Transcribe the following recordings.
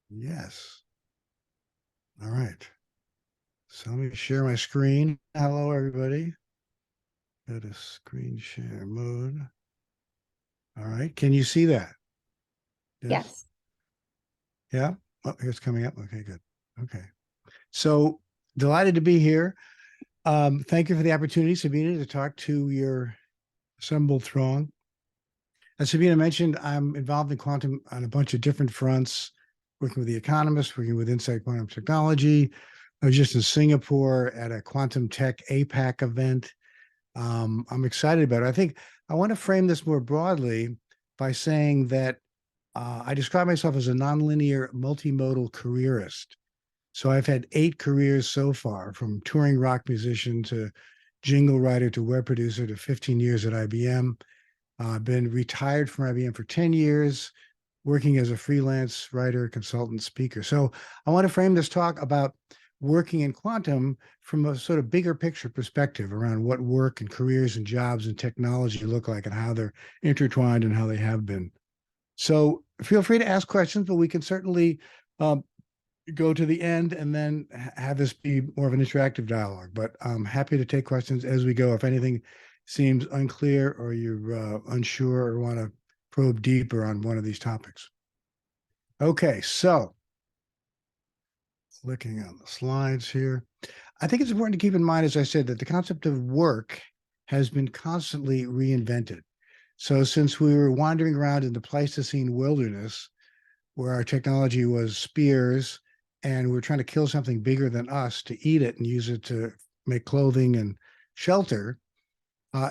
Yes. All right. So let me share my screen. Hello, everybody. Go to screen share mode. All right. Can you see that? Yes. Yes. Yeah. Oh, here's coming up. Okay, good. Okay. So delighted to be here. Thank you for the opportunity, Sabina, to talk to your assembled throng. As Sabina mentioned, I'm involved in quantum on a bunch of different fronts, working with the economists, working with Inside Quantum Technology. I was just in Singapore at a quantum tech APAC event. I'm excited about it. I think I want to frame this more broadly by saying that I describe myself as a nonlinear multimodal careerist. So I've had 8 careers so far, from touring rock musician to jingle writer to web producer to 15 years at IBM. I've been retired from IBM for 10 years, working as a freelance writer, consultant, speaker. So I want to frame this talk about working in quantum from a sort of bigger picture perspective around what work and careers and jobs and technology look like and how they're intertwined and how they have been. So feel free to ask questions, but we can certainly go to the end and then have this be more of an interactive dialogue. But I'm happy to take questions as we go. If anything seems unclear or you're unsure or want to probe deeper on one of these topics. Okay, so looking on the slides here, I think it's important to keep in mind, as I said, that the concept of work has been constantly reinvented. So since we were wandering around in the Pleistocene wilderness, where our technology was spears, and we're trying to kill something bigger than us to eat it and use it to make clothing and shelter,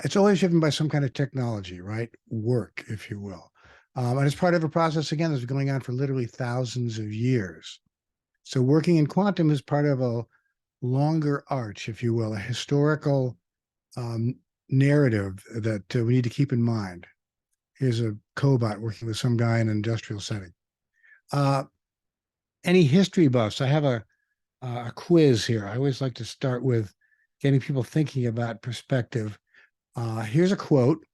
it's always driven by some kind of technology, right? Work, if you will. And it's part of a process, again, that's been going on for literally thousands of years. So working in quantum is part of a longer arch, if you will, a historical narrative that we need to keep in mind. Here's a cobot working with some guy in an industrial setting. Any history buffs? I have a quiz here. I always like to start with getting people thinking about perspective. Here's a quote,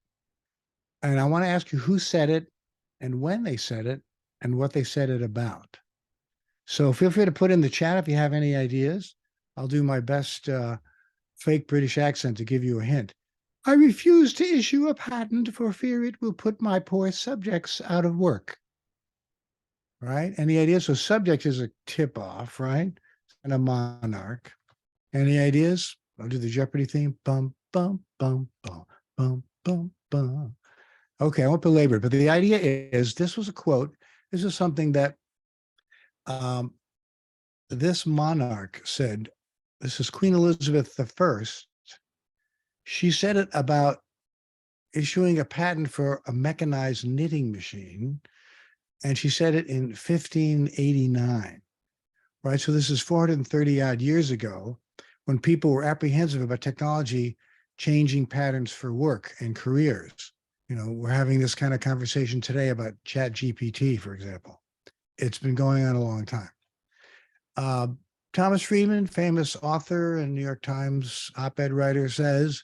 and I want to ask you who said it and when they said it and what they said it about. So feel free to put in the chat if you have any ideas. I'll do my best fake British accent to give you a hint. I refuse to issue a patent for fear it will put my poor subjects out of work. Right? Any ideas? So subject is a tip off, right? And a monarch. Any ideas? I'll do the Jeopardy theme. Bum, bum, bum, bum, bum, bum, bum. Okay, I won't belabor it, but the idea is this was a quote. This is something that this monarch said. This is Queen Elizabeth I. She said it about issuing a patent for a mechanized knitting machine, and she said it in 1589. Right? So this is 430 odd years ago, when people were apprehensive about technology changing patterns for work and careers. You know, we're having this kind of conversation today about Chat GPT, for example. It's been going on a long time. Thomas Friedman, famous author and New York Times op-ed writer, says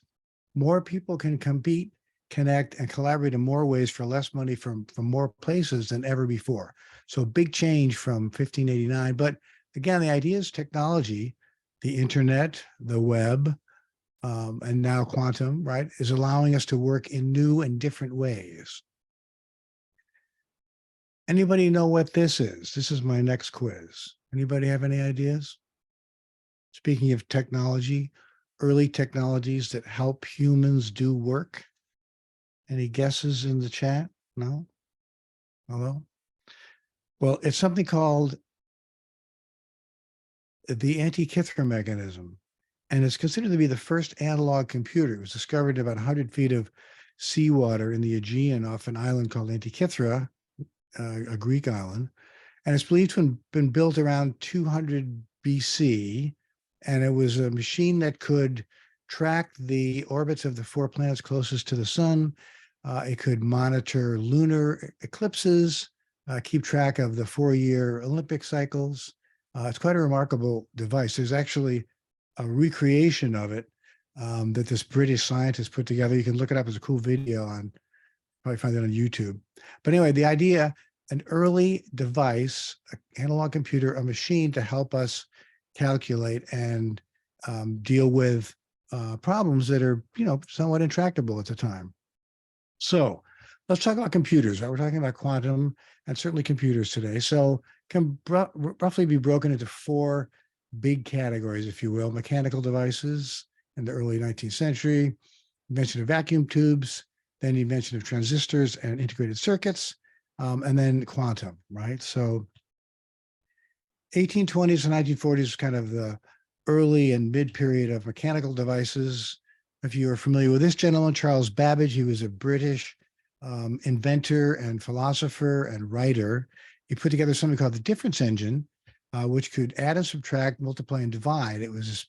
more people can compete, connect, and collaborate in more ways for less money from more places than ever before. So big change from 1589. But again, the idea is technology, the internet, the web, and now quantum, right, is allowing us to work in new and different ways. Anybody know what this is? This is my next quiz. Anybody have any ideas? Speaking of technology, early technologies that help humans do work. Any guesses in the chat? No? Hello? Well, it's something called the Antichither Mechanism, and it's considered to be the first analog computer. It was discovered in about 100 feet of seawater in the Aegean off an island called Antikythera, a Greek island. And it's believed to have been built around 200 BC. And it was a machine that could track the orbits of the 4 planets closest to the sun. It could monitor lunar eclipses, keep track of the 4-year Olympic cycles. It's quite a remarkable device. There's actually a recreation of it that this British scientist put together. You can look it up as a cool video on, probably find it on YouTube. But anyway, the idea an early device, an analog computer, a machine to help us calculate and deal with problems that are, somewhat intractable at the time. So let's talk about computers, right? We're talking about quantum and certainly computers today. So can roughly be broken into four big categories, if you will: mechanical devices in the early 19th century, invention of vacuum tubes, then the invention of transistors and integrated circuits, and then quantum, right? So 1820s and 1940s is kind of the early and mid period of mechanical devices. If you are familiar with this gentleman, Charles Babbage, he was a British inventor and philosopher and writer. He put together something called the difference engine, which could add and subtract, multiply and divide. It was this,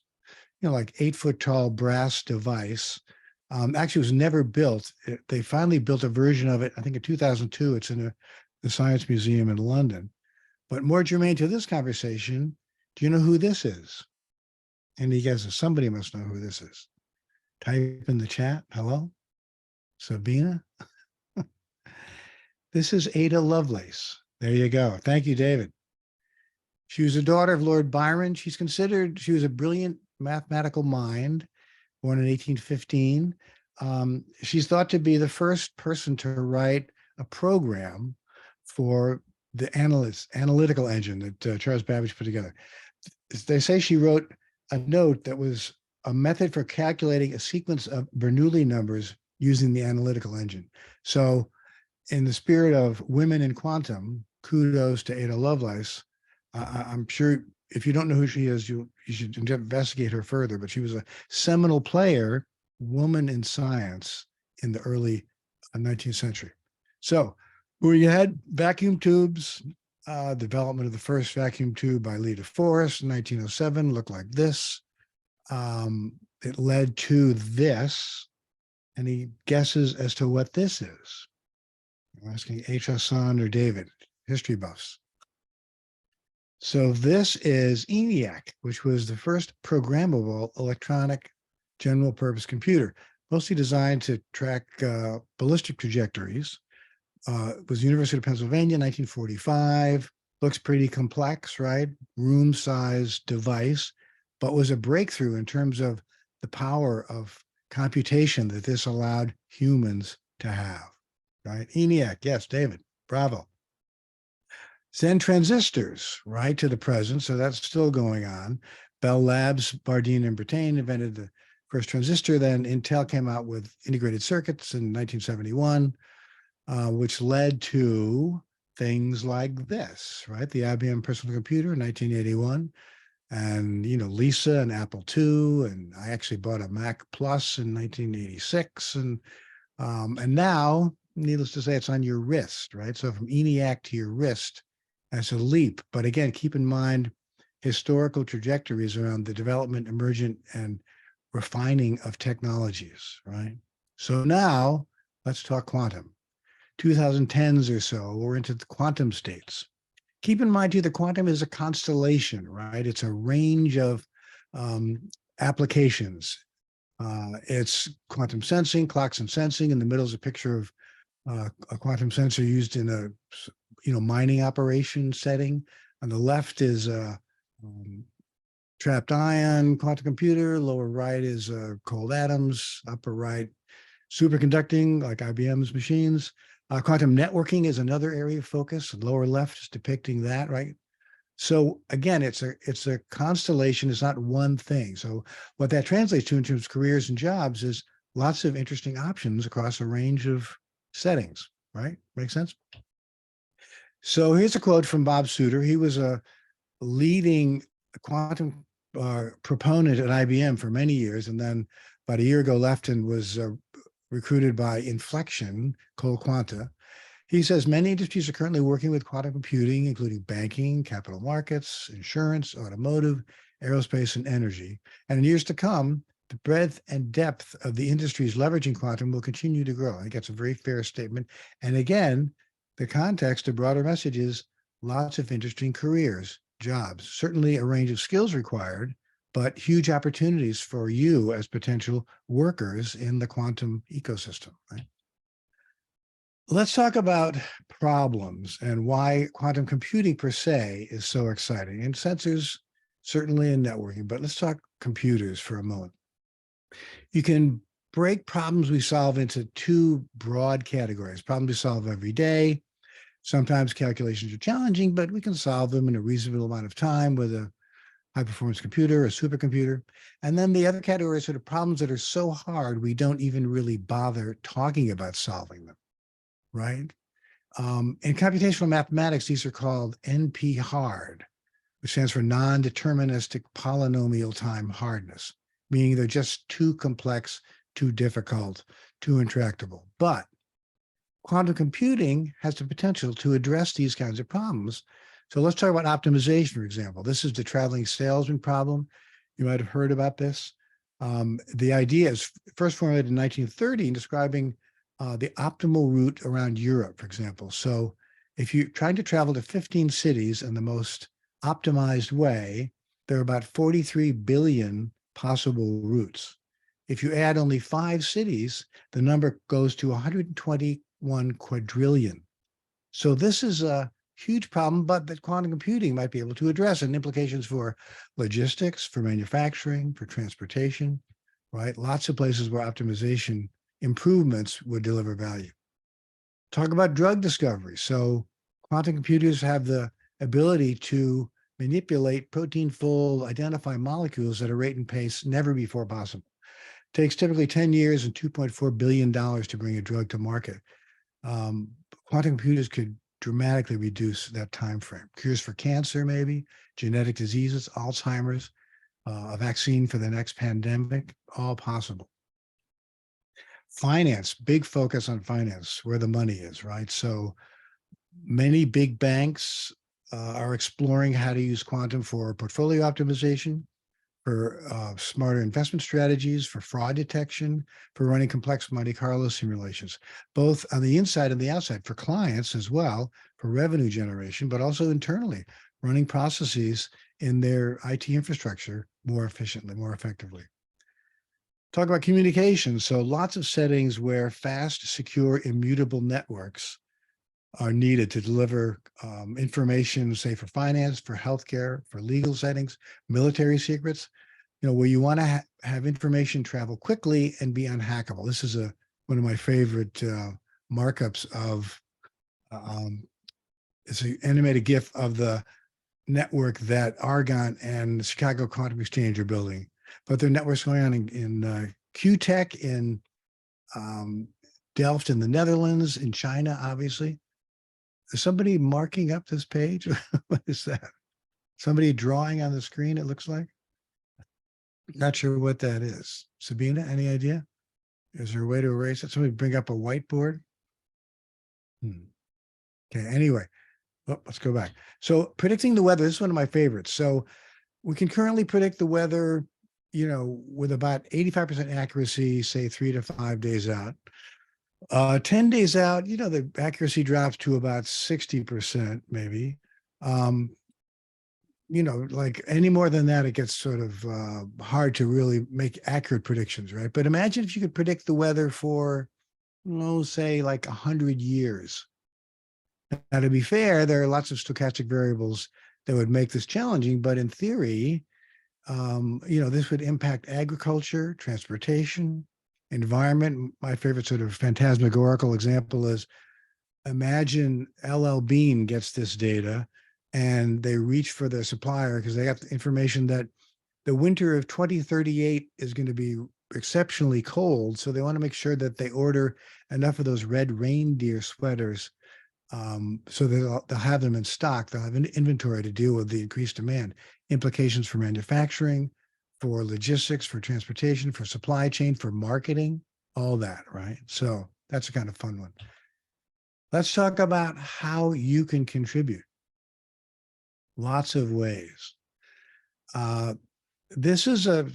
like 8-foot tall brass device. Actually, it was never built. They finally built a version of it, I think in 2002. It's in the Science Museum in London. But more germane to this conversation, do you know who this is? Any guesses? Somebody must know who this is. Type in the chat. Hello? Sabina? This is Ada Lovelace. There you go. Thank you, David. She was a daughter of Lord Byron. She was a brilliant mathematical mind, born in 1815. She's thought to be the first person to write a program for the analytical engine that Charles Babbage put together. They say she wrote a note that was a method for calculating a sequence of Bernoulli numbers using the analytical engine. So in the spirit of women in quantum, kudos to Ada Lovelace. I'm sure if you don't know who she is, you should investigate her further, but she was a seminal player, woman in science in the early 19th century. So where you had vacuum tubes, development of the first vacuum tube by Lee DeForest in 1907 looked like this. It led to this. Any guesses as to what this is? I'm asking H. Hassan or David, history buffs. So this is ENIAC, which was the first programmable electronic general purpose computer, mostly designed to track ballistic trajectories. It was University of Pennsylvania, 1945. Looks pretty complex, right? Room-sized device, but was a breakthrough in terms of the power of computation that this allowed humans to have, right? ENIAC, yes, David, bravo. Then transistors, right, to the present. So that's still going on. Bell Labs, Bardeen and Brattain invented the first transistor. Then Intel came out with integrated circuits in 1971, which led to things like this, right? The IBM personal computer in 1981, and Lisa and Apple II, and I actually bought a Mac Plus in 1986, and now, needless to say, it's on your wrist, right? So from ENIAC to your wrist, that's a leap. But again, keep in mind historical trajectories around the development, emergent, and refining of technologies, right? So now let's talk quantum. 2010s or so, we're into the quantum states. Keep in mind too, the quantum is a constellation, right? It's a range of applications. It's quantum sensing, clocks and sensing. In the middle is a picture of a quantum sensor used in a mining operation setting. On the left is a trapped ion quantum computer. Lower right is cold atoms. Upper right, superconducting, like IBM's machines. Quantum networking is another area of focus. Lower left is depicting that, right? So again, it's a constellation. It's not one thing. So what that translates to in terms of careers and jobs is lots of interesting options across a range of settings, right? Make sense? So here's a quote from Bob Souter. He was a leading quantum proponent at IBM for many years, and then about a year ago left and was recruited by Inflection, Cole Quanta. He says many industries are currently working with quantum computing, including banking, capital markets, insurance, automotive, aerospace, and energy. And in years to come, the breadth and depth of the industries leveraging quantum will continue to grow. I think that's a very fair statement. And again, the context, the broader message is lots of interesting careers, jobs, certainly a range of skills required, but huge opportunities for you as potential workers in the quantum ecosystem, right? Let's talk about problems and why quantum computing per se is so exciting. And sensors, certainly in networking, but let's talk computers for a moment. You can break problems we solve into two broad categories. Problems we solve every day. Sometimes calculations are challenging, but we can solve them in a reasonable amount of time with a high performance computer, a supercomputer. And then the other category is sort of problems that are so hard we don't even really bother talking about solving them, right? In computational mathematics, these are called NP-hard, which stands for non-deterministic polynomial time hardness, meaning they're just too complex, too difficult, too intractable. But quantum computing has the potential to address these kinds of problems. So let's talk about optimization, for example. This is the traveling salesman problem. You might have heard about this. The idea is first formulated in 1930 describing the optimal route around Europe, for example. So if you're trying to travel to 15 cities in the most optimized way, there are about 43 billion possible routes. If you add only 5 cities, the number goes to 121 quadrillion. So this is a huge problem, but that quantum computing might be able to address, and implications for logistics, for manufacturing, for transportation, right? Lots of places where optimization improvements would deliver value. Talk about drug discovery. So quantum computers have the ability to manipulate protein-fold, identify molecules at a rate and pace never before possible. It takes typically 10 years and $2.4 billion to bring a drug to market. Quantum computers could dramatically reduce that time frame. Cures for cancer, maybe, genetic diseases, Alzheimer's, a vaccine for the next pandemic, all possible. Finance, big focus on finance, where the money is, right? So many big banks are exploring how to use quantum for portfolio optimization, for smarter investment strategies, for fraud detection, for running complex Monte Carlo simulations, both on the inside and the outside, for clients as well, for revenue generation, but also internally, running processes in their IT infrastructure more efficiently, more effectively. Talk about communication. So lots of settings where fast, secure, immutable networks are needed to deliver information, say for finance, for healthcare, for legal settings, military secrets, where you want to have information travel quickly and be unhackable. This is one of my favorite markups of, it's an animated GIF of the network that Argonne and the Chicago Quantum Exchange are building. But their network's going on in QTech in Delft in the Netherlands, in China, obviously. Is somebody marking up this page? What is that? Somebody drawing on the screen, it looks like? Not sure what that is. Sabina, any idea? Is there a way to erase it? Somebody bring up a whiteboard? Okay, anyway, let's go back. So predicting the weather, this is one of my favorites. So we can currently predict the weather, with about 85% accuracy, say 3 to 5 days out. 10 days out, the accuracy drops to about 60%, maybe. Like any more than that, it gets sort of hard to really make accurate predictions, right? But imagine if you could predict the weather for, say like 100 years. Now, to be fair, there are lots of stochastic variables that would make this challenging, but in theory, this would impact agriculture, transportation, environment. My favorite sort of phantasmagorical example is, imagine LL Bean gets this data and they reach for their supplier because they got the information that the winter of 2038 is going to be exceptionally cold. So they want to make sure that they order enough of those red reindeer sweaters so they'll have them in stock. They'll have an inventory to deal with the increased demand. Implications for manufacturing, for logistics, for transportation, for supply chain, for marketing, all that, right? So that's a kind of fun one. Let's talk about how you can contribute. Lots of ways. This is a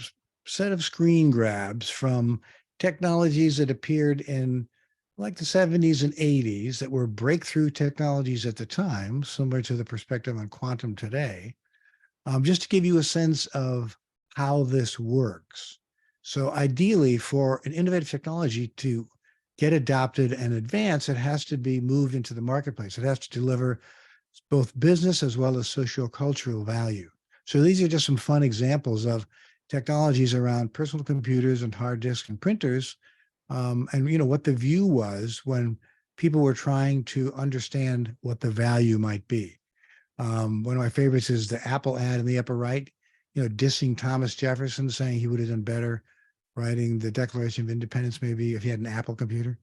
set of screen grabs from technologies that appeared in like the 70s and 80s that were breakthrough technologies at the time, similar to the perspective on quantum today, just to give you a sense of how this works. So ideally, for an innovative technology to get adopted and advance, it has to be moved into the marketplace. It has to deliver both business as well as socio-cultural value. So these are just some fun examples of technologies around personal computers and hard disks and printers. And what the view was when people were trying to understand what the value might be. One of my favorites is the Apple ad in the upper right, dissing Thomas Jefferson, saying he would have done better writing the Declaration of Independence, maybe if he had an Apple computer.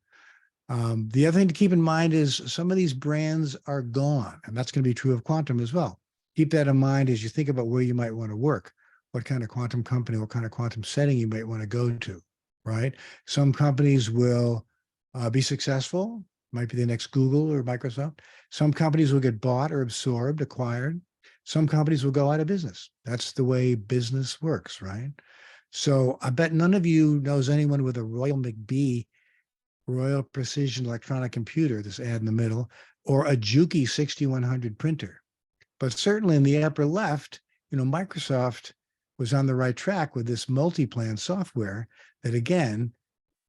The other thing to keep in mind is some of these brands are gone, and that's going to be true of quantum as well. Keep that in mind as you think about where you might want to work, what kind of quantum company, what kind of quantum setting you might want to go to, right? Some companies will be successful, might be the next Google or Microsoft. Some companies will get bought or absorbed, acquired. Some companies will go out of business. That's the way business works, right? So I bet none of you knows anyone with a Royal McBee Royal Precision Electronic Computer, this ad in the middle, or a Juki 6100 printer. But certainly in the upper left, Microsoft was on the right track with this multi-plan software that, again,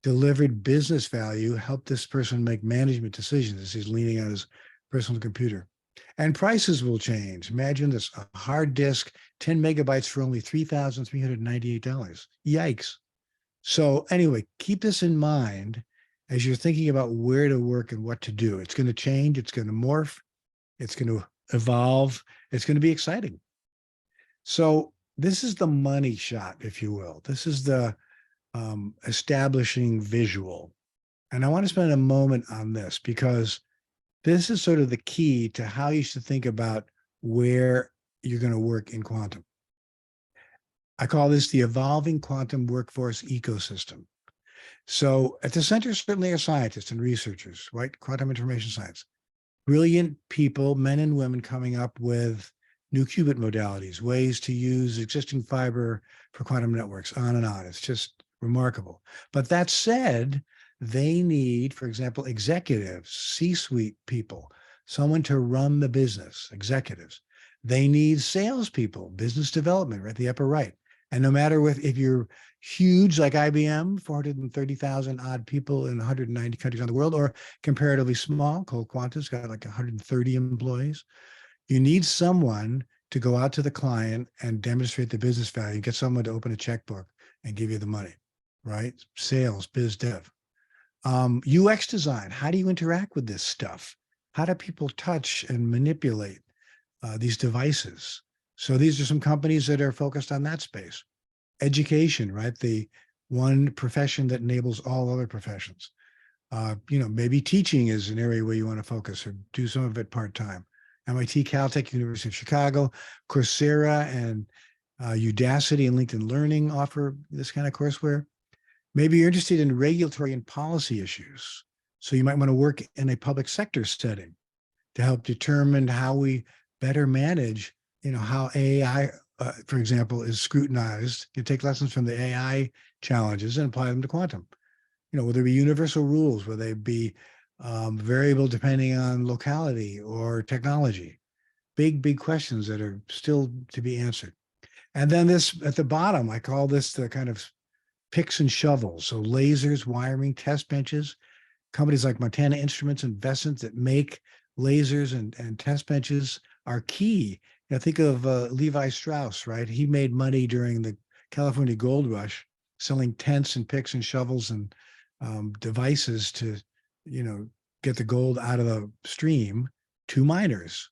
delivered business value, helped this person make management decisions as he's leaning on his personal computer. And prices will change. Imagine this, a hard disk, 10 megabytes for only $3,398. Yikes. So anyway, keep this in mind as you're thinking about where to work and what to do. It's going to change. It's going to morph. It's going to evolve. It's going to be exciting. So this is the money shot, if you will. This is the establishing visual. And I want to spend a moment on this because this is sort of the key to how you should think about where you're going to work in quantum. I call this the evolving quantum workforce ecosystem. So at the center certainly are scientists and researchers, right? Quantum information science. Brilliant people, men and women coming up with new qubit modalities, ways to use existing fiber for quantum networks, on and on. It's just remarkable. But that said, they need, for example, executives, C-suite people, someone to run the business, executives. They need salespeople, business development, right, the upper right. And no matter if you're huge like IBM, 430,000 odd people in 190 countries around the world, or comparatively small, Cold Quanta's got like 130 employees, you need someone to go out to the client and demonstrate the business value, get someone to open a checkbook and give you the money, right? Sales, biz dev. UX design, how do you interact with this stuff? How do people touch and manipulate these devices? So these are some companies that are focused on that space. Education, right? The one profession that enables all other professions. Maybe teaching is an area where you want to focus or do some of it part-time. MIT, Caltech, University of Chicago, Coursera, and Udacity and LinkedIn Learning offer this kind of courseware. Maybe you're interested in regulatory and policy issues. So you might want to work in a public sector setting to help determine how we better manage, how AI, for example, is scrutinized. You take lessons from the AI challenges and apply them to quantum. Will there be universal rules? Will they be variable depending on locality or technology? Big questions that are still to be answered. And then this at the bottom, I call this the kind of picks and shovels. So lasers, wiring, test benches, companies like Montana Instruments and Vescent that make lasers and test benches are key. Think of Levi Strauss, right? He made money during the California gold rush, selling tents and picks and shovels and devices to, get the gold out of the stream to miners.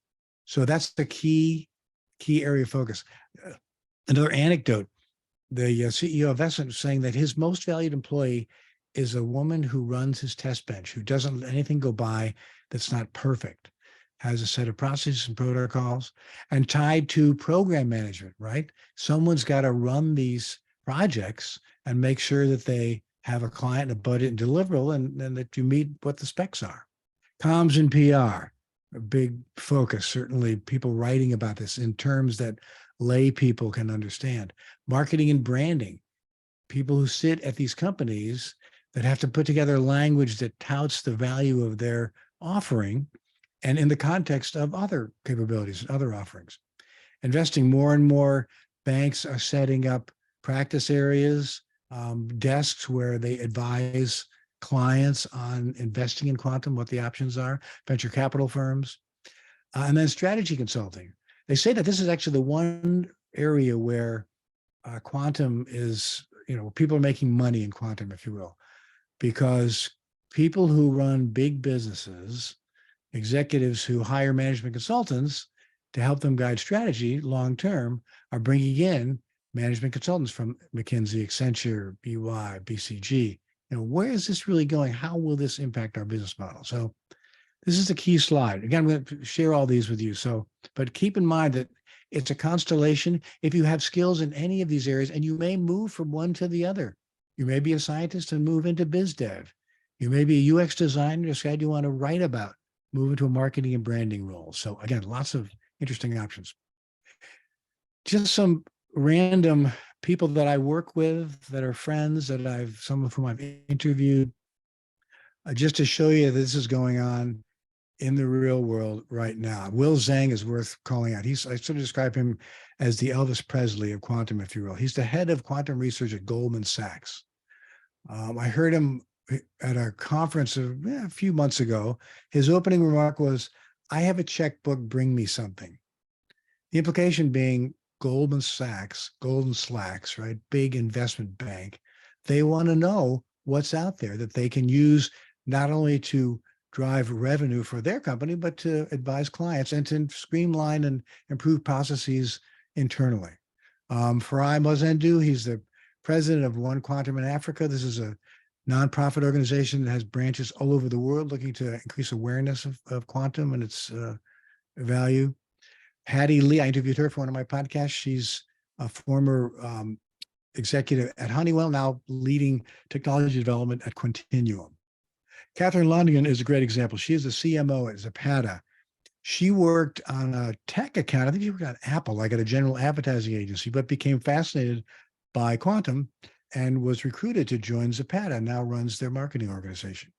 So that's the key area of focus. Another anecdote, the CEO of Vescent was saying that his most valued employee is a woman who runs his test bench, who doesn't let anything go by that's not perfect, has a set of processes and protocols, and tied to program management, right? Someone's got to run these projects and make sure that they have a client, a budget, and deliverable, and that you meet what the specs are. Comms and PR, a big focus, certainly people writing about this in terms that lay people can understand. Marketing and branding, people who sit at these companies that have to put together language that touts the value of their offering and in the context of other capabilities and other offerings. Investing, more and more banks are setting up practice areas, desks where they advise clients on investing in quantum, what the options are, venture capital firms, and then strategy consulting. They say that this is actually the one area where quantum is, people are making money in quantum, if you will, because people who run big businesses, executives who hire management consultants to help them guide strategy long term, are bringing in management consultants from McKinsey, Accenture, BY, BCG. Where is this really going? How will this impact our business model? So this is the key slide. Again, I'm going to share all these with you. But keep in mind that it's a constellation. If you have skills in any of these areas, and you may move from one to the other, you may be a scientist and move into biz dev. You may be a UX designer, decide you want to write about, move into a marketing and branding role. So again, lots of interesting options. Just some random people that I work with that are friends that some of whom I've interviewed, just to show you that this is going on in the real world right now. Will Zhang is worth calling out. I sort of describe him as the Elvis Presley of quantum, if you will. He's the head of quantum research at Goldman Sachs. I heard him at a conference a few months ago. His opening remark was, "I have a checkbook, bring me something." The implication being Goldman Sachs, Golden Slacks, right? Big investment bank. They want to know what's out there that they can use not only to drive revenue for their company, but to advise clients and to streamline and improve processes internally. Farai Mozendu, he's the president of One Quantum in Africa. This is a nonprofit organization that has branches all over the world looking to increase awareness of quantum and its value. Hattie Lee, I interviewed her for one of my podcasts. She's a former executive at Honeywell, now leading technology development at Quantinuum. Catherine London is a great example. She is the CMO at Zapata. She worked on a tech account. I think she worked on Apple, like at a general advertising agency, but became fascinated by quantum and was recruited to join Zapata, and now runs their marketing organization.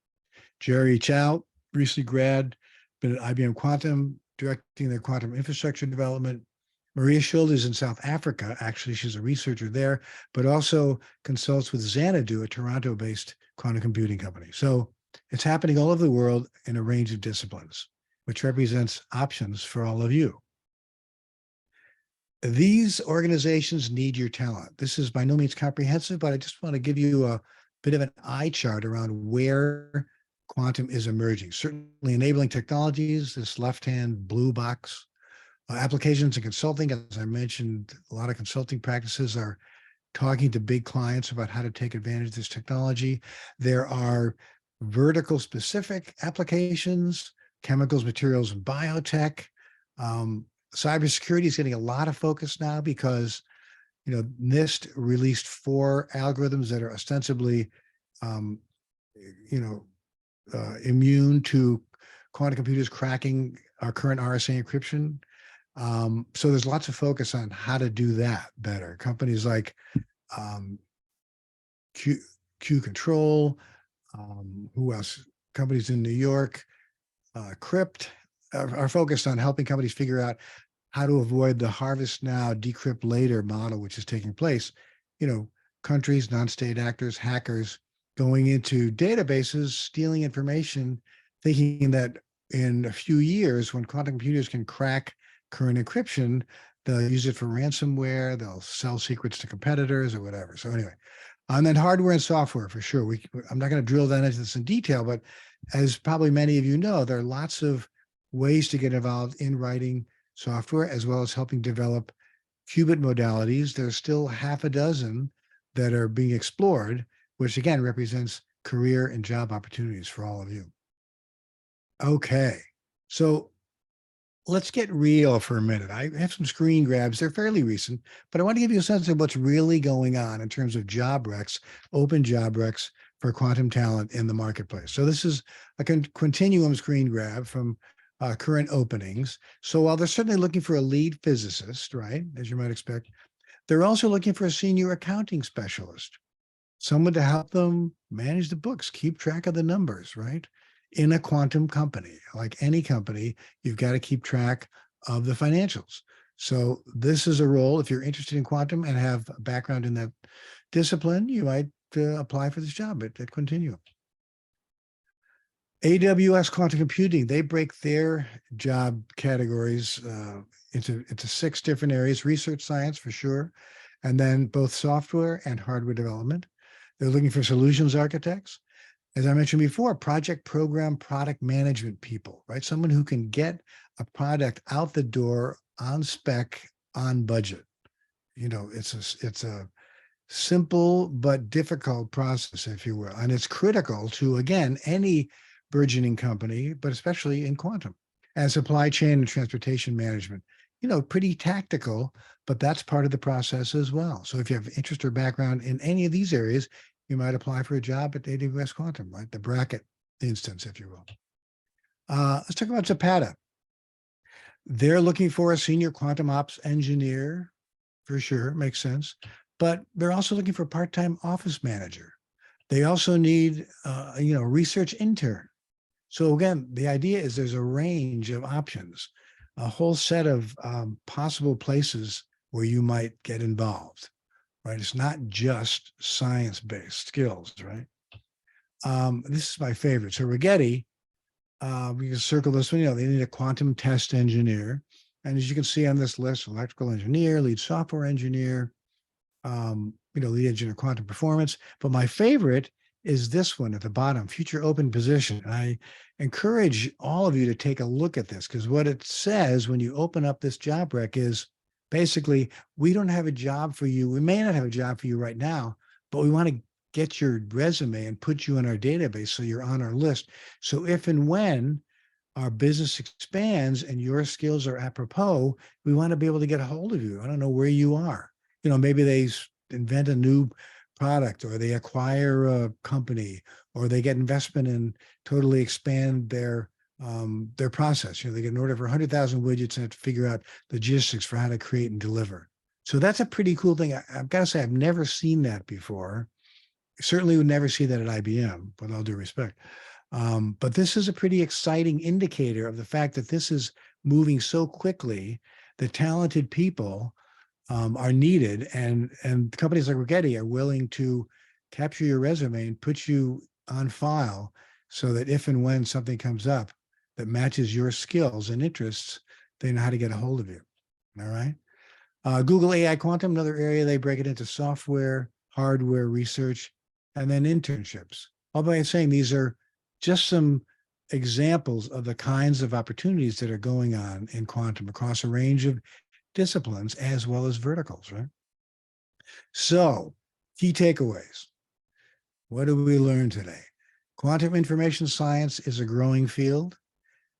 Jerry Chow, recently grad, been at IBM Quantum, directing their quantum infrastructure development. Maria Schultz is in South Africa. Actually, she's a researcher there, but also consults with Xanadu, a Toronto-based quantum computing company. So it's happening all over the world in a range of disciplines, which represents options for all of you. These organizations need your talent. This is by no means comprehensive, but I just want to give you a bit of an eye chart around where quantum is emerging. Certainly enabling technologies, this left-hand blue box. Applications and consulting, as I mentioned, a lot of consulting practices are talking to big clients about how to take advantage of this technology. There are vertical specific applications, chemicals, materials, and biotech. Cybersecurity is getting a lot of focus now because, NIST released 4 algorithms that are ostensibly, immune to quantum computers cracking our current RSA encryption. So there's lots of focus on how to do that better. Companies like Q Control, who else? Companies in New York, Crypt, are focused on helping companies figure out how to avoid the harvest now, decrypt later model, which is taking place. Countries, non-state actors, hackers going into databases, stealing information, thinking that in a few years, when quantum computers can crack current encryption, they'll use it for ransomware, they'll sell secrets to competitors or whatever. So anyway, and then hardware and software for sure. I'm not going to drill down into this in detail, but as probably many of you know, there are lots of ways to get involved in writing software, as well as helping develop qubit modalities. There's still half a dozen that are being explored, which again represents career and job opportunities for all of you. Okay, so let's get real for a minute. I have some screen grabs. They're fairly recent, but I want to give you a sense of what's really going on in terms of job recs, open job recs for quantum talent in the marketplace. So this is a Quantinuum screen grab from current openings. So while they're certainly looking for a lead physicist, right, as you might expect, they're also looking for a senior accounting specialist, someone to help them manage the books, keep track of the numbers, right? In a quantum company, like any company, you've got to keep track of the financials. So this is a role, if you're interested in quantum and have a background in that discipline, you might apply for this job at Quantinuum. AWS quantum computing, they break their job categories into 6 different areas: research science for sure, and then both software and hardware development. They're looking for solutions architects. As I mentioned before, project program product management people, right? Someone who can get a product out the door on spec, on budget. It's a simple but difficult process, if you will. And it's critical to, again, any burgeoning company, but especially in quantum. And supply chain and transportation management, pretty tactical, but that's part of the process as well. So if you have interest or background in any of these areas, you might apply for a job at AWS Quantum, right? The bracket instance, if you will. Let's talk about Zapata. They're looking for a senior quantum ops engineer, for sure, makes sense. But they're also looking for a part-time office manager. They also need, a research intern. So again, the idea is there's a range of options, a whole set of possible places where you might get involved, right? It's not just science-based skills, right? This is my favorite. So Rigetti, we can circle this one. They need a quantum test engineer. And as you can see on this list, electrical engineer, lead software engineer, lead engineer quantum performance. But my favorite is this one at the bottom, future open position. And I encourage all of you to take a look at this, because what it says when you open up this job rec is basically, we don't have a job for you. We may not have a job for you right now, but we want to get your resume and put you in our database so you're on our list. So if and when our business expands and your skills are apropos, we want to be able to get a hold of you. I don't know where you are. Maybe they invent a new product, or they acquire a company, or they get investment and totally expand their process. They get an order for 100,000 widgets and have to figure out logistics for how to create and deliver. So that's a pretty cool thing. I've got to say, I've never seen that before. Certainly would never see that at IBM, with all due respect. But this is a pretty exciting indicator of the fact that this is moving so quickly that talented people are needed, and companies like Rigetti are willing to capture your resume and put you on file so that if and when something comes up that matches your skills and interests, they know how to get a hold of you. All right. Google AI Quantum, another area, they break it into software, hardware research, and then internships. All by saying these are just some examples of the kinds of opportunities that are going on in quantum across a range of disciplines as well as verticals, right? So, key takeaways. What did we learn today? Quantum information science is a growing field.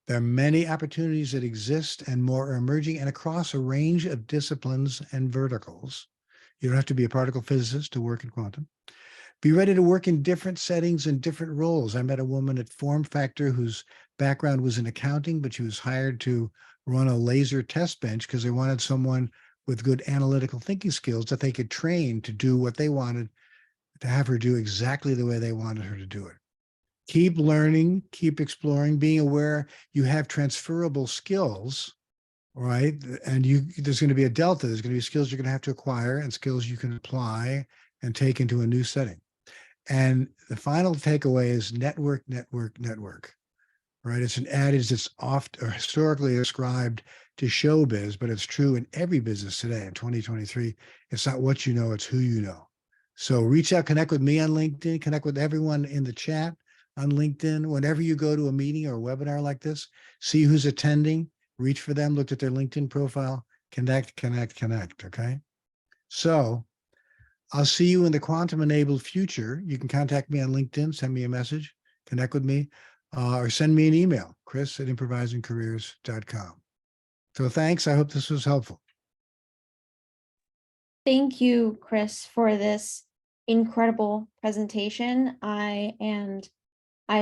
There are many opportunities that exist, and more are emerging, and across a range of disciplines and verticals. You don't have to be a particle physicist to work in quantum. Be ready to work in different settings and different roles. I met a woman at Form Factor whose background was in accounting, but she was hired to run a laser test bench because they wanted someone with good analytical thinking skills that they could train to do what they wanted, to have her do exactly the way they wanted her to do it. Keep learning, keep exploring, being aware you have transferable skills, right? And there's going to be a delta. There's going to be skills you're going to have to acquire and skills you can apply and take into a new setting. And the final takeaway is network, network, network, right? It's an adage that's oft or historically ascribed to showbiz, but it's true in every business today in 2023. It's not what you know, it's who you know. So reach out, connect with me on LinkedIn, connect with everyone in the chat on LinkedIn. Whenever you go to a meeting or a webinar like this, see who's attending, reach for them, look at their LinkedIn profile, connect, connect, connect, okay? So I'll see you in the quantum-enabled future. You can contact me on LinkedIn, send me a message, connect with me, or send me an email, chris@improvisingcareers.com. So thanks. I hope this was helpful. Thank you, Chris, for this incredible presentation. I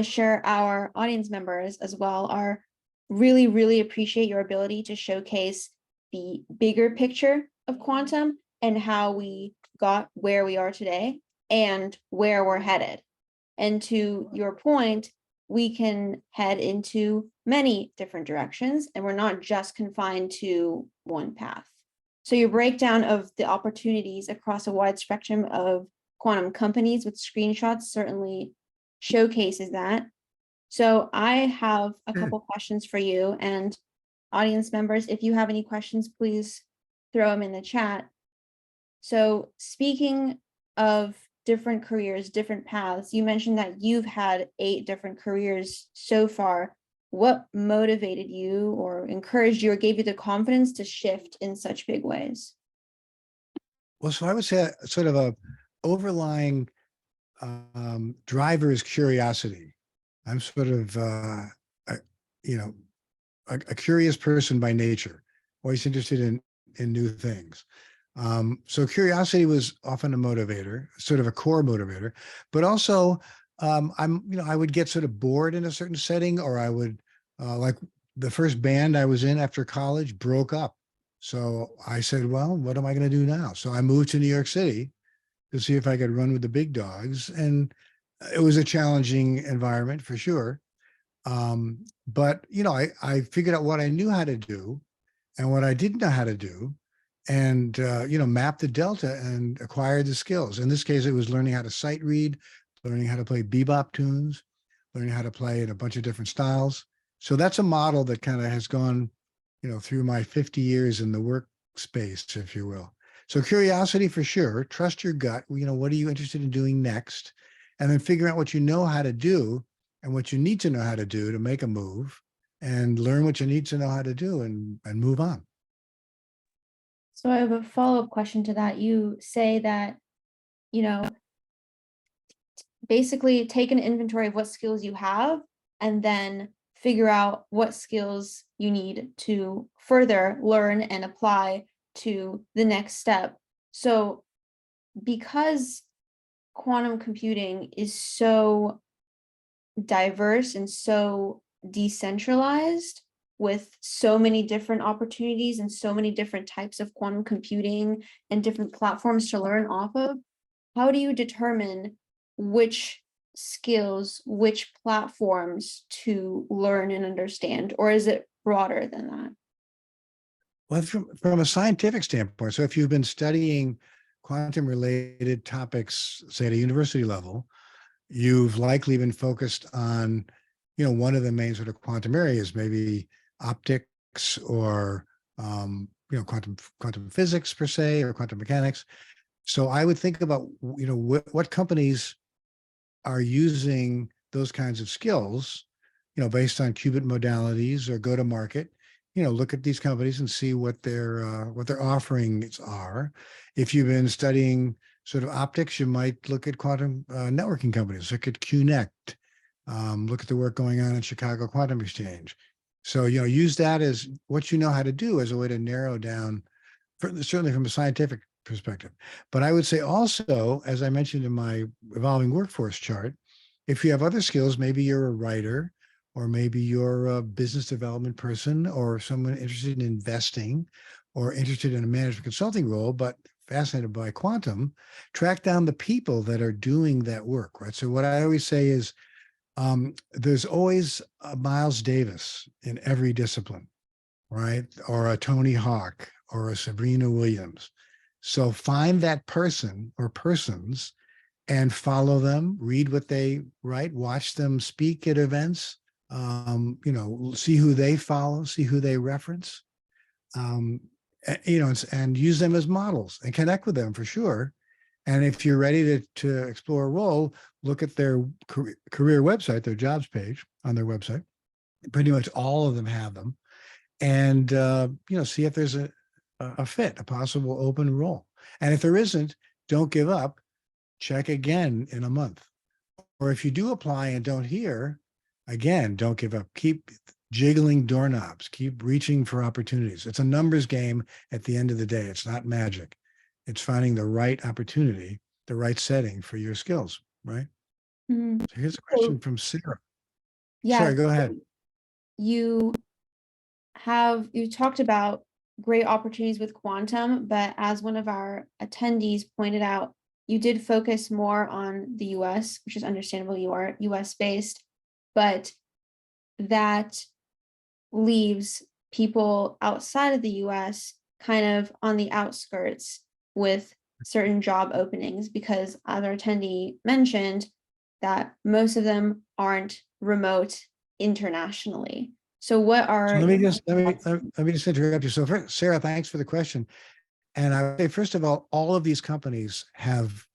sure our audience members as well are really, really appreciate your ability to showcase the bigger picture of quantum and how we got where we are today and where we're headed. And to your point, we can head into many different directions, and we're not just confined to one path. So your breakdown of the opportunities across a wide spectrum of quantum companies with screenshots certainly showcases that. So I have a Sure. couple questions for you, and audience members, if you have any questions, please throw them in the chat. So speaking of different careers, different paths, you mentioned that you've had 8 different careers so far. What motivated you or encouraged you or gave you the confidence to shift in such big ways? Well, so I would say sort of a overlying driver is curiosity. I'm sort of, a, you know, a curious person by nature, always interested in new things. So curiosity was often a motivator, sort of a core motivator, but also I would get sort of bored in a certain setting, or I would like the first band I was in after college broke up. So I said, well, what am I going to do now? So I moved to New York City to see if I could run with the big dogs. And it was a challenging environment for sure. But I figured out what I knew how to do and what I didn't know how to do, and mapped the delta and acquired the skills. In this case, it was learning how to sight read, learning how to play bebop tunes, learning how to play in a bunch of different styles. So that's a model that kind of has gone, through my 50 years in the workspace, if you will. So curiosity for sure, trust your gut. What are you interested in doing next? And then figure out what you know how to do and what you need to know how to do to make a move, and learn what you need to know how to do and move on. So I have a follow-up question to that. You say that, you know, basically take an inventory of what skills you have and then figure out what skills you need to further learn and apply to the next step. So because quantum computing is so diverse and so decentralized, with so many different opportunities and so many different types of quantum computing and different platforms to learn off of, how do you determine which skills, which platforms to learn and understand? Or is it broader than that? Well, from a scientific standpoint, so if you've been studying quantum related topics, say at a university level, you've likely been focused on, one of the main sort of quantum areas, maybe optics or, quantum physics per se, or quantum mechanics. So I would think about, what companies are using those kinds of skills, based on qubit modalities, or go to market. Look at these companies and see what their offerings are. If you've been studying sort of optics, you might look at quantum networking companies. Look at QNect. Look at the work going on in Chicago Quantum Exchange. So use that as what you know how to do as a way to narrow down, certainly from a scientific perspective. But I would say also, as I mentioned in my evolving workforce chart, if you have other skills, maybe you're a writer, or maybe you're a business development person, or someone interested in investing, or interested in a management consulting role, but fascinated by quantum, track down the people that are doing that work, right? So what I always say is, there's always a Miles Davis in every discipline, right? Or a Tony Hawk, or a Sabrina Williams. So find that person or persons and follow them, read what they write, watch them speak at events, see who they follow, see who they reference, and use them as models and connect with them for sure. And if you're ready to explore a role, look at their career website, their jobs page on their website. Pretty much all of them have them. And, see if there's a fit, a possible open role. And if there isn't, don't give up. Check again in a month. Or if you do apply and don't hear, again, don't give up. Keep jiggling doorknobs, keep reaching for opportunities. It's a numbers game at the end of the day. It's not magic. It's finding the right opportunity, the right setting for your skills, right? Mhm. So here's a So, question from Sarah. yeah, Sorry, go ahead. you you talked about great opportunities with quantum, but as one of our attendees pointed out, you did focus more on the US, which is understandable. You are US based, but that leaves people outside of the US kind of on the outskirts with certain job openings, because other attendee mentioned that most of them aren't remote internationally. So what So are let me just interrupt you. So first, Sarah, thanks for the question. And I would say, first of all of these companies have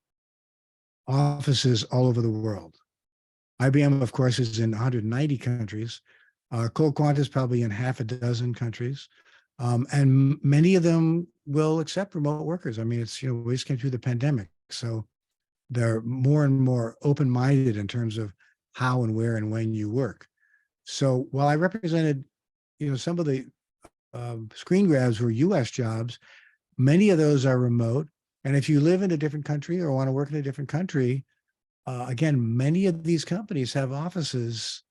offices all over the world. IBM, of course, is in 190 countries. Quant is probably in half a dozen countries. And many of them will accept remote workers. I mean, it's, we just came through the pandemic. So they're more and more open-minded in terms of how and where and when you work. So while I represented, some of the screen grabs were US jobs, many of those are remote. And if you live in a different country or want to work in a different country, again, many of these companies have offices,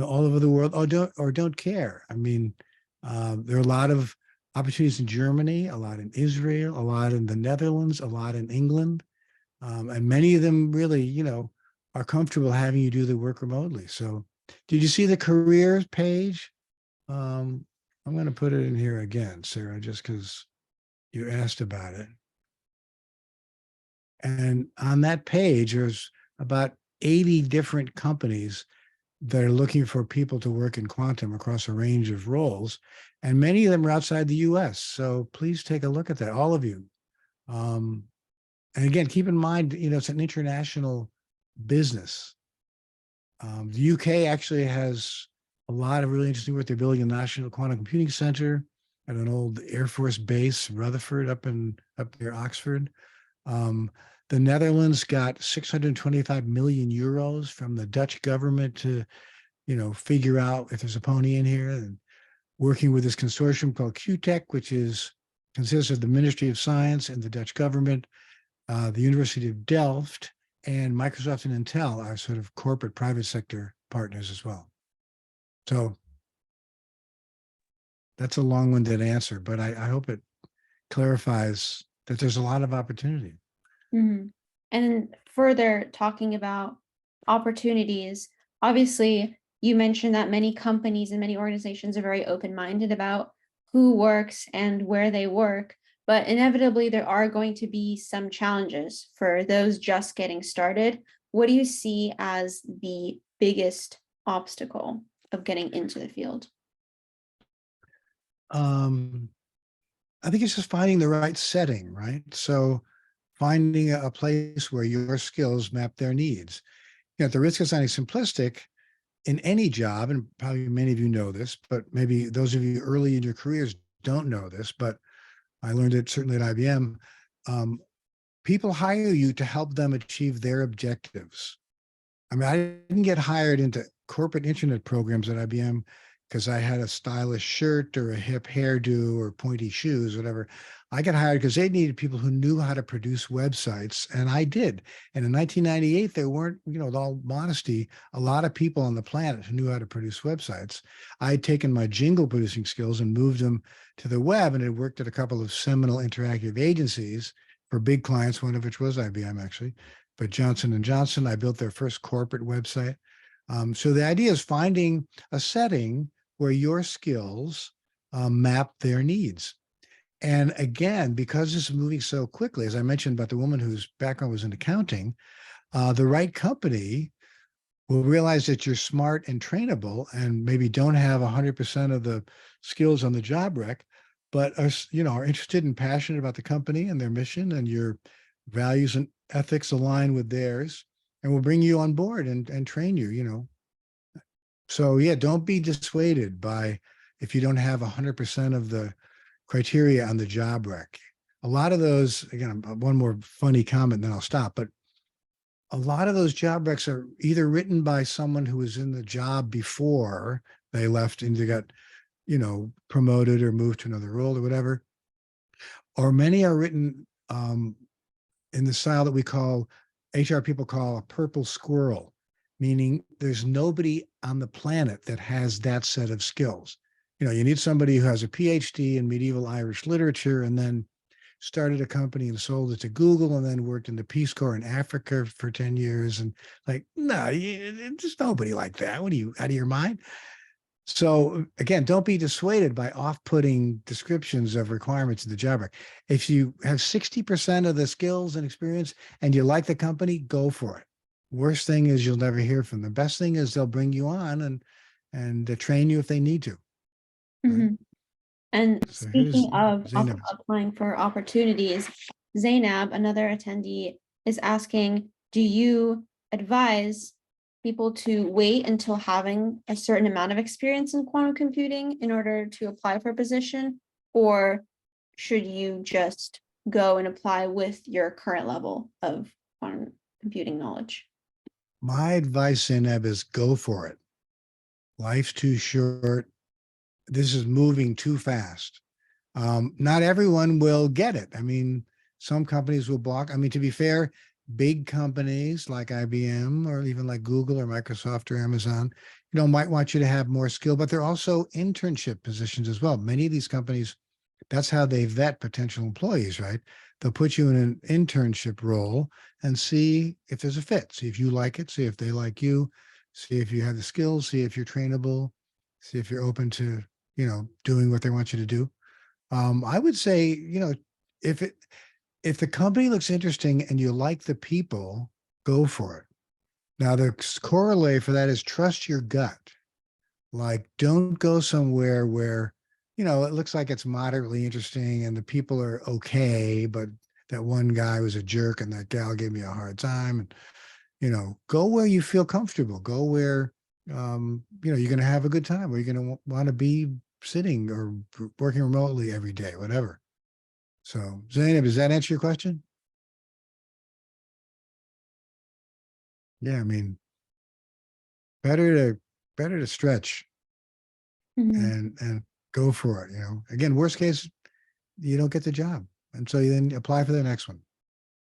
all over the world, or don't care. I mean, there are a lot of opportunities in Germany, a lot in Israel, a lot in the Netherlands, a lot in England, and many of them really, are comfortable having you do the work remotely. So, did you see the careers page? I'm going to put it in here again, Sarah, just because you asked about it. And on that page, there's about 80 different companies that are looking for people to work in quantum across a range of roles. And many of them are outside the US. So please take a look at that, all of you. And again, keep in mind, it's an international business. The UK actually has a lot of really interesting work. They're building a national quantum computing center at an old Air Force base, Rutherford, up near Oxford. The Netherlands got 625 million euros from the Dutch government to, figure out if there's a pony in here, and working with this consortium called QTech, which consists of the Ministry of Science and the Dutch government, the University of Delft, and Microsoft and Intel are sort of corporate private sector partners as well. So that's a long-winded answer, but I hope it clarifies that there's a lot of opportunity. Mm-hmm. And further talking about opportunities, obviously you mentioned that many companies and many organizations are very open-minded about who works and where they work, but inevitably there are going to be some challenges for those just getting started. What do you see as the biggest obstacle of getting into the field? I think it's just finding the right setting, right? So finding a place where your skills map their needs. At the risk of sounding simplistic, in any job, and probably many of you know this, but maybe those of you early in your careers don't know this, but I learned it certainly at IBM. People hire you to help them achieve their objectives. I mean, I didn't get hired into corporate internet programs at IBM because I had a stylish shirt or a hip hairdo or pointy shoes, whatever. I got hired because they needed people who knew how to produce websites, and I did. And in 1998, there weren't, with all modesty, a lot of people on the planet who knew how to produce websites. I had taken my jingle producing skills and moved them to the web, and had worked at a couple of seminal interactive agencies for big clients, one of which was IBM, actually. But Johnson & Johnson, I built their first corporate website. So the idea is finding a setting where your skills map their needs. And again, because this is moving so quickly, as I mentioned about the woman whose background was in accounting, the right company will realize that you're smart and trainable and maybe don't have 100% of the skills on the job rec, but are interested and passionate about the company and their mission, and your values and ethics align with theirs, and will bring you on board and train you. So yeah, don't be dissuaded by if you don't have 100% of the criteria on the job rec. A lot of those, again, one more funny comment, then I'll stop, but a lot of those job recs are either written by someone who was in the job before they left and they got, promoted or moved to another role or whatever. Or many are written in the style that HR people call a purple squirrel, meaning there's nobody on the planet that has that set of skills. You need somebody who has a PhD in medieval Irish literature and then started a company and sold it to Google and then worked in the Peace Corps in Africa for 10 years. And no, there's nobody like that. What are you, out of your mind? So again, don't be dissuaded by off-putting descriptions of requirements in the job rec. If you have 60% of the skills and experience and you like the company, go for it. Worst thing is you'll never hear from them. Best thing is they'll bring you on and train you if they need to. Right? Mhm. And So here's speaking of Zainab. applying for opportunities, Zainab, another attendee, is asking, do you advise people to wait until having a certain amount of experience in quantum computing in order to apply for a position? Or should you just go and apply with your current level of quantum computing knowledge? My advice, Zainab, is go for it. Life's too short. This is moving too fast. Not everyone will get it. I mean, some companies will block. I mean, to be fair, big companies like IBM or even like Google or Microsoft or Amazon, might want you to have more skill, but there are also internship positions as well. Many of these companies, that's how they vet potential employees, right? They'll put you in an internship role and see if there's a fit, see if you like it, see if they like you, see if you have the skills, see if you're trainable, see if you're open to, doing what they want you to do. I would say, if it if the company looks interesting and you like the people, go for it. Now, the corollary for that is trust your gut. Like, don't go somewhere where, it looks like it's moderately interesting and the people are okay, but that one guy was a jerk and that gal gave me a hard time. And, go where you feel comfortable. Go where, you're going to have a good time, where you're going to want to be sitting or working remotely every day, whatever. So, Zainab, does that answer your question? Yeah, I mean, better to better to stretch Mhm. and go for it. Again, worst case, you don't get the job, and so you then apply for the next one.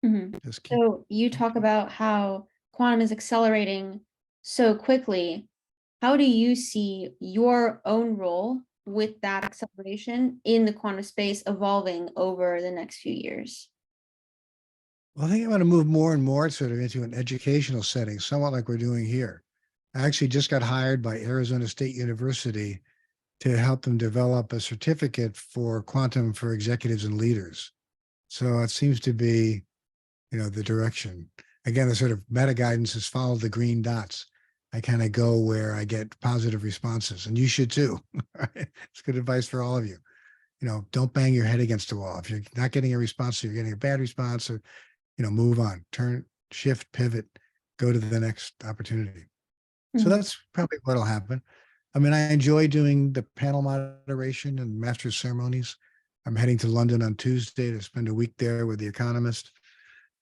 Mhm. Just keep. So you talk about how quantum is accelerating so quickly. How do you see your own role with that acceleration in the quantum space evolving over the next few years? Well, I think I'm going to move more and more sort of into an educational setting, somewhat like we're doing here. I actually just got hired by Arizona State University to help them develop a certificate for quantum for executives and leaders. So it seems to be the direction. Again, the sort of meta guidance is follow the green dots. I kind of go where I get positive responses, and you should too. Right? It's good advice for all of you. Don't bang your head against the wall. If you're not getting a response, or you're getting a bad response, or move on, turn, shift, pivot, go to the next opportunity. So Mhm. that's probably what'll happen. I mean, I enjoy doing the panel moderation and master ceremonies. I'm heading to London on Tuesday to spend a week there with The Economist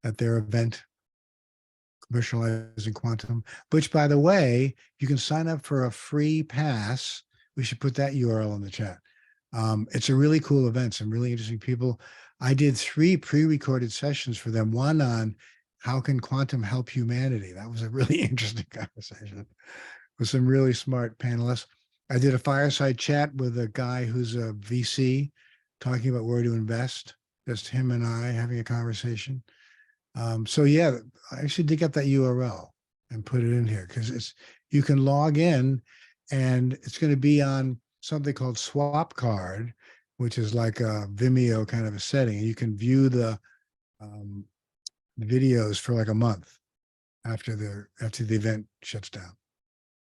at their event, Commercializing Quantum, which, by the way, you can sign up for a free pass. We should put that URL in the chat. It's a really cool event, some really interesting people. I did 3 pre-recorded sessions for them, one on how can quantum help humanity. That was a really interesting conversation with some really smart panelists. I did a fireside chat with a guy who's a VC talking about where to invest, just him and I having a conversation. So yeah, I actually dig up that URL and put it in here because you can log in and it's going to be on something called Swap Card, which is like a Vimeo kind of a setting. And you can view the um, videos for like a month after the event shuts down.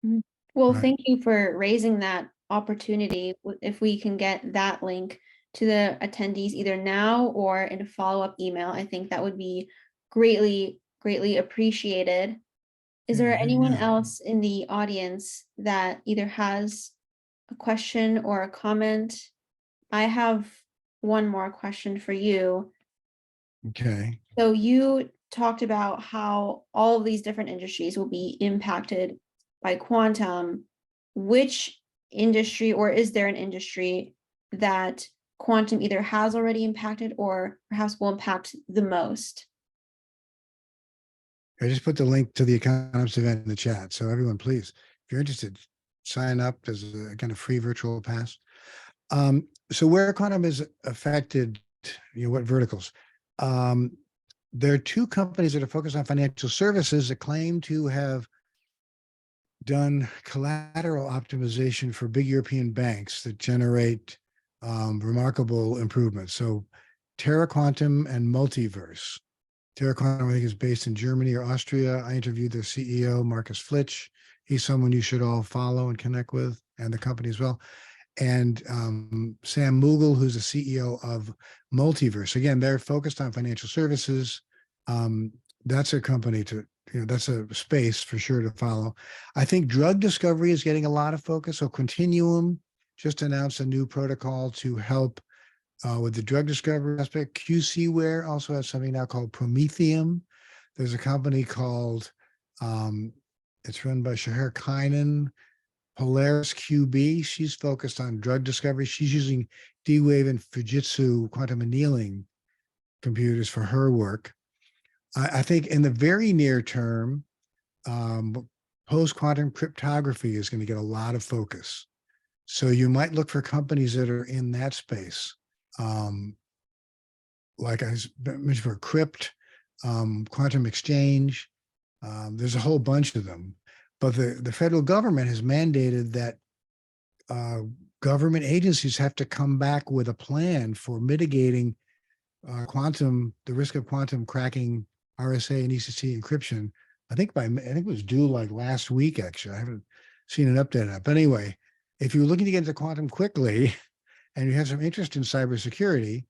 Mhm. Well, Right. thank you for raising that opportunity. If we can get that link to the attendees either now or in a follow-up email, I think that would be greatly, greatly appreciated. Is Yeah, there here you anyone go. else in the audience that either has a question or a comment? I have one more question for you. Okay. So you talked about how all of these different industries will be impacted by quantum. Which industry, or is there an industry that quantum either has already impacted or perhaps will impact the most? I just put the link to the Economist event in the chat. So everyone, please, if you're interested, sign up. There's a kind of free virtual pass. So where quantum is affected, what verticals? Um, there are 2 companies that are focused on financial services that claim to have done collateral optimization for big European banks that generate remarkable improvements. So Terra Quantum and Multiverse. Terra Quantum, I think, is based in Germany or Austria. I interviewed their CEO, Marcus Flitch. He's someone you should all follow and connect with, and the company as well. And Sam Mughal, who's the CEO of Multiverse. Again, they're focused on financial services. That's a company to, that's a space for sure to follow. I think drug discovery is getting a lot of focus. So Continuum just announced a new protocol to help with the drug discovery aspect. QCware also has something now called Prometheum. There's a company called, it's run by Shahar Kynan, Polaris QB. She's focused on drug discovery. She's using D-Wave and Fujitsu quantum annealing computers for her work. I think in the very near term, post-quantum cryptography is going to get a lot of focus. So you might look for companies that are in that space. Like I mentioned for Crypt, Quantum Exchange, there's a whole bunch of them. But the federal government has mandated that government agencies have to come back with a plan for mitigating the risk of quantum cracking RSA and ECC encryption. I think it was due like last week, actually. I haven't seen an update on it. But anyway, if you're looking to get into quantum quickly and you have some interest in cybersecurity,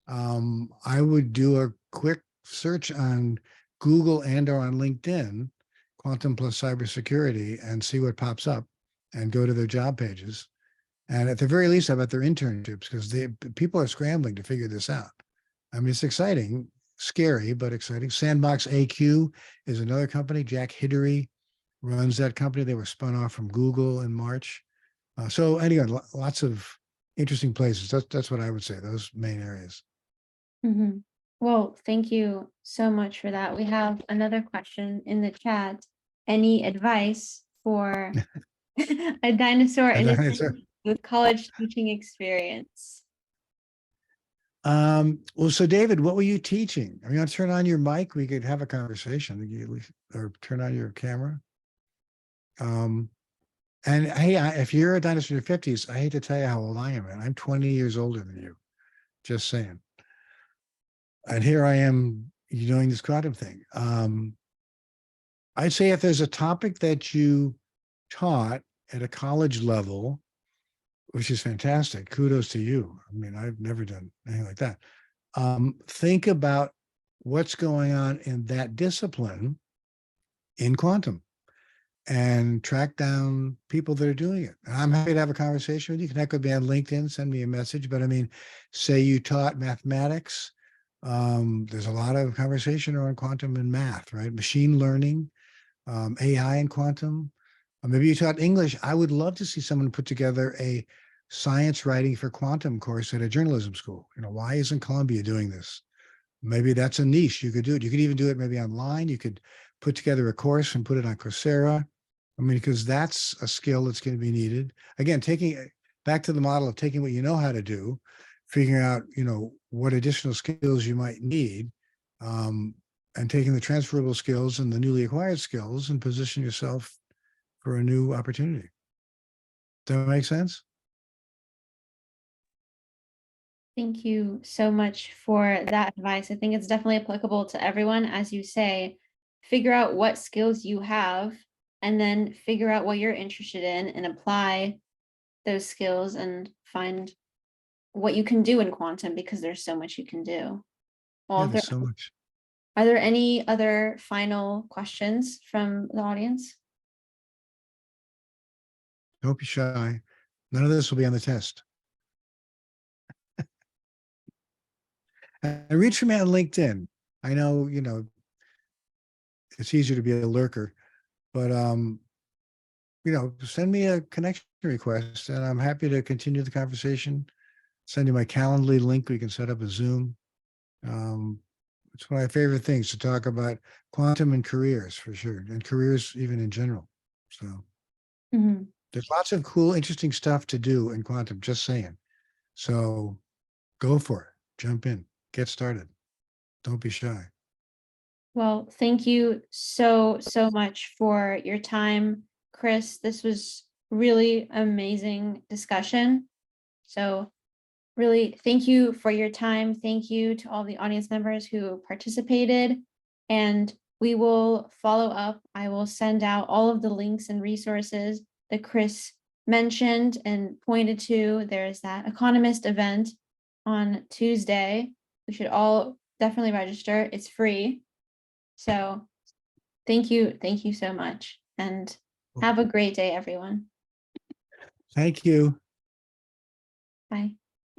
I would do a quick search on Google and or on LinkedIn, quantum plus cybersecurity, and see what pops up and go to their job pages. And at the very least, about their internships, because people are scrambling to figure this out. I mean, it's exciting, scary, but exciting. Sandbox AQ is another company. Jack Hidary runs that company. They were spun off from Google in March. So anyway, lots of interesting places. That's what I would say, those main areas. Mm-hmm. Well, thank you so much for that. We have another question in the chat. Any advice for a dinosaur with college teaching experience? Well, so David, what were you teaching? Are you want to turn on your mic? We could have a conversation, or turn on your camera. And hey, if you're a dinosaur in your 50s, I hate to tell you how old I am, and I'm 20 years older than you. Just saying. And here I am doing this quantum thing. I'd say if there's a topic that you taught at a college level, which is fantastic, kudos to you. I mean, I've never done anything like that. Think about what's going on in that discipline in quantum and track down people that are doing it. And I'm happy to have a conversation with you. Connect with me on LinkedIn, send me a message. But I mean, say you taught mathematics. There's a lot of conversation around quantum and math, right? Machine learning, AI and quantum. Maybe you taught English. I would love to see someone put together a science writing for quantum course at a journalism school. Why isn't Columbia doing this? Maybe that's a niche. You could do it. You could even do it maybe online. You could put together a course and put it on Coursera. I mean, because that's a skill that's going to be needed. Again, taking back to the model of taking what you know how to do, figuring out, what additional skills you might need, and taking the transferable skills and the newly acquired skills and position yourself for a new opportunity. Does that make sense? Thank you so much for that advice. I think it's definitely applicable to everyone. As you say, figure out what skills you have and then figure out what you're interested in and apply those skills and find what you can do in quantum, because there's so much you can do. Yeah, there's so much. Are there any other final questions from the audience? Don't be shy. None of this will be on the test. And reach for me on LinkedIn. I know, it's easier to be a lurker, but send me a connection request and I'm happy to continue the conversation. Send you my Calendly link. We can set up a Zoom. It's one of my favorite things to talk about quantum and careers for sure, and careers even in general. So there's lots of cool, interesting stuff to do in quantum, just saying. So go for it. Jump in. Get started. Don't be shy. Well, thank you so much for your time, Chris. This was really amazing discussion. So really, thank you for your time. Thank you to all the audience members who participated. and we will follow up. I will send out all of the links and resources that Chris mentioned and pointed to. There's that Economist event on Tuesday. We should all definitely register. It's free. So thank you so much, and have a great day, everyone. Thank you. Bye.